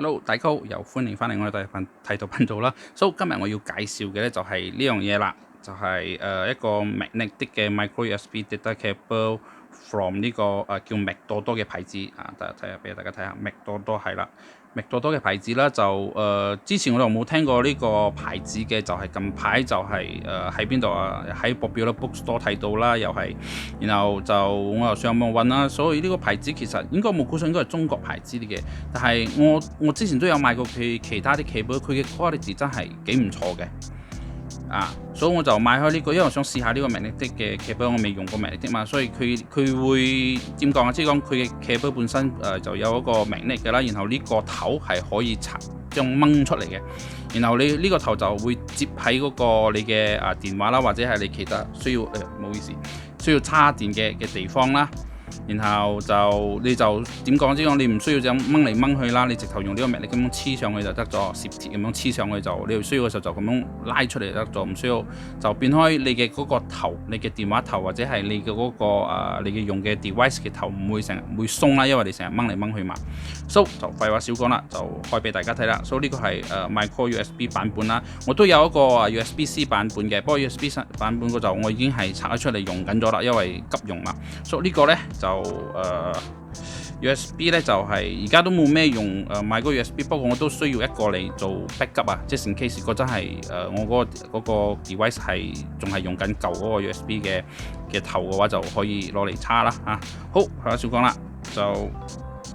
Hello，大家好，又歡迎翻嚟我哋睇圖頻道啦。So 今日我要介紹嘅咧就係呢樣嘢啦，就係一個 magnetic 嘅 micro USB data cable from 呢個叫麥多多嘅牌子啊，大家睇下俾大家睇下，麥多多係啦，麥多多嘅牌子啦，就之前我就冇聽過呢個牌子嘅，就係近排就係喺邊度啊？喺 Popular Bookstore 睇到啦，又係，然後就我又上網揾啦，所以呢個牌子其實應該冇估錯，應該係中國牌子嚟嘅。但係我之前都有買過佢其他啲 cable，佢嘅 quality 真係幾唔錯嘅。所以我就買開呢個，因為我想試下呢個 magnetic 嘅 cable，我未用過 magnetic 嘛，所以佢會點講啊？即係講佢嘅 cable 本身就有一個 magnet 嘅啦，然後呢個頭係可以將掹出嚟嘅，然後你呢個頭就會接喺嗰個你嘅電話啦，或者係你其他需要唔好意思需要插電嘅地方啦。然後你就點講？即係講你唔需要咁掹嚟掹去啦，你直頭用呢個麥力咁樣黐上去就得咗，攝鐵咁樣黐上去就你需要嘅時候就咁樣拉出嚟得咗，唔需要就變開你嘅嗰個頭，你嘅電話頭或者係你嘅嗰個你嘅用嘅 device 嘅頭唔會成日會鬆啦，因為你成日掹嚟掹去嘛。So 就廢話少講啦，就開俾大家睇啦。So 呢個係micro USB 版本啦，我都有一個USB-C 版本嘅，不過 USB 版本嗰就我已經係拆咗出嚟用緊咗啦，因為急用嘛。So 呢個呢。就USB 咧就係而家都冇咩用買嗰個 USB， 不過我都需要一個嚟做 backup 啊，即係 in case 如果真係我嗰個 device 係仲係用緊舊嗰個 USB 嘅頭嘅話，就可以攞嚟插啦嚇。好，係啦，少講啦，就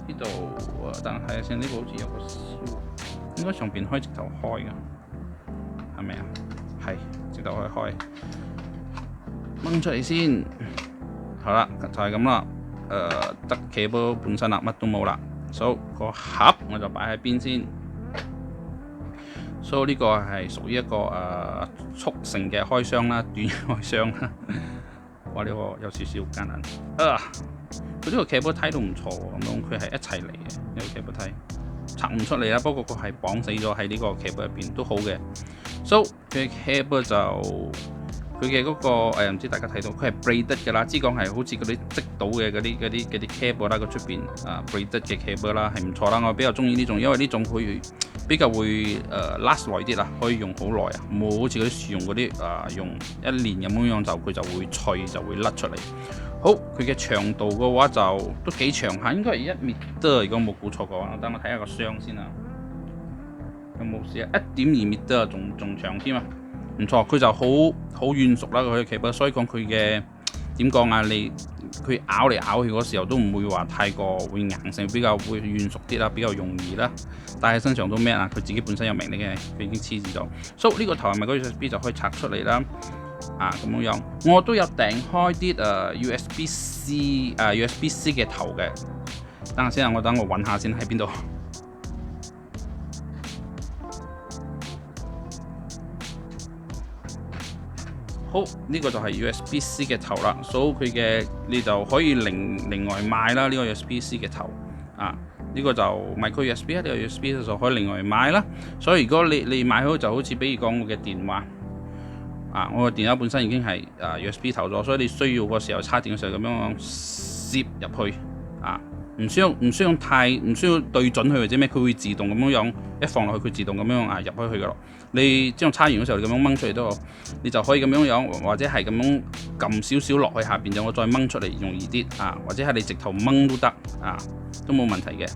呢度等睇下先，呢個好似有個銷，應該上邊可以直頭開㗎，係咪啊？係，直頭可以開，掹出嚟先。好啦，就係咁啦。得 cable 本身啦，乜都冇啦。So 個盒我就擺喺邊先。So 呢個係屬於一個速成嘅開箱啦，短開箱啦。哇！呢個有少少艱難。佢呢個 cable 睇都唔錯喎，咁樣佢係一齊嚟嘅。呢個 cable 睇拆唔出嚟啦，不過佢係綁死咗喺呢個 cable 入邊都好嘅。So 佢 cable 就〜佢嘅嗰個唔知大家睇到，佢係 braided 嘅啦，即係講係好似嗰啲織到嘅嗰啲 cable 啦，個出邊braided 嘅 cable 啦，係唔錯啦。我比較中意呢種，因為呢種佢比較會last 耐啲啦，可以用好耐啊，冇好似嗰啲樹用嗰啲用一年咁樣就佢就會脆就會甩出嚟。好，佢嘅長度嘅話就都幾長下，應該係1 meter，如果冇估錯嘅話。我等我睇下個箱先啊，有冇事啊？1.2 meter 仲長添啊！唔錯，佢就好軟熟啦，佢嘅 cable，所以講佢嘅點講啊？佢咬嚟咬去嗰時候都唔會話太過會硬性，比較會軟熟啲啦，比較容易啦。戴喺身上都咩啊？佢自己本身有名嘅，佢已經黐住咗。So 呢個頭係咪嗰 USB 就可以拆出嚟啦？咁樣，我都有訂開啲USB-C 嘅頭嘅。等下先啊，我揾下先喺邊度。好，呢個就係 USB-C 嘅頭啦，所以佢嘅你就可以另外買啦。呢個 USB-C 嘅頭呢個就 micro USB 呢個 USB 就可以另外買啦。所以如果你買好就好似比如講我嘅電話我嘅電話本身已經係USB 頭咗，所以你需要個時候插電嘅時候咁樣攝入去唔需要對準佢或者咩，佢會自動咁樣一放落去，佢自動咁樣入去噶咯。你將插完嘅時候，你咁樣掹出嚟都好，你就可以咁樣或者係咁樣撳少少落去下邊，就我再掹出嚟容易啲或者係你直頭掹都得都冇問題嘅。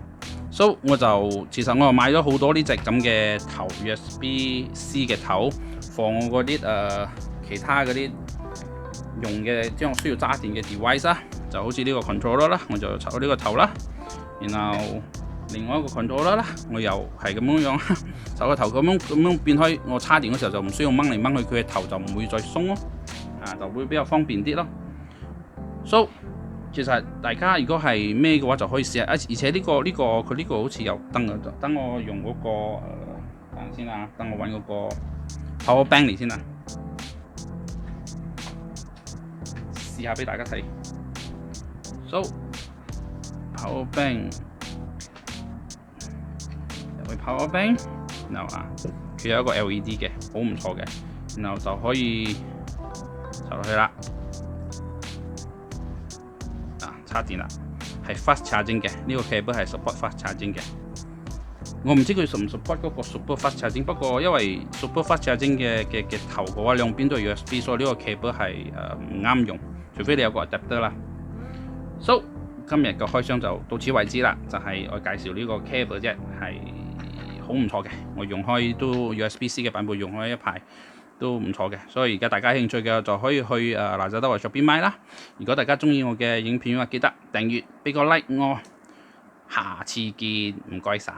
So 其實我又買咗好多呢隻咁嘅頭 USB-C 嘅頭，放我嗰啲其他嗰啲用嘅即係我需要揸電嘅 device 就好似呢個 controller 啦，我就插咗呢個頭啦，然後另外一個 controller 啦，我又係咁樣插個頭咁樣變開，我插電嘅時候就唔需要掹嚟掹去，佢嘅頭就唔會再鬆咯，就會比較方便啲咯。So 其實大家如果係咩嘅話就可以試下，而且佢呢個好似有燈啊，等我用嗰個等先啊，等我揾嗰個 power bank 嚟先啊，試下俾大家睇。So power bank 入去 power bank， 然後佢有一個 LED 嘅，好唔錯嘅，然後就可以插落去啦。插電啦，係 fast charging 嘅，呢個 cable 係 support fast charging 嘅。我唔知佢 support 嗰個 super fast charging，不過因為 super fast charging 嘅頭嘅話兩邊都係 USB，所以呢個 cable 係唔啱用，除非你有個 adapter 啦。So 今日嘅開箱就到此為止啦，就係我介紹呢個 cable 啫，係好唔錯嘅。我用開都 USB-C 嘅版本用開一排都唔錯嘅，所以而家大家興趣嘅就可以去lazada或者 Shopee 買啦。如果大家中意我嘅影片嘅話，記得訂閱，俾個 like 我。下次見，唔該晒。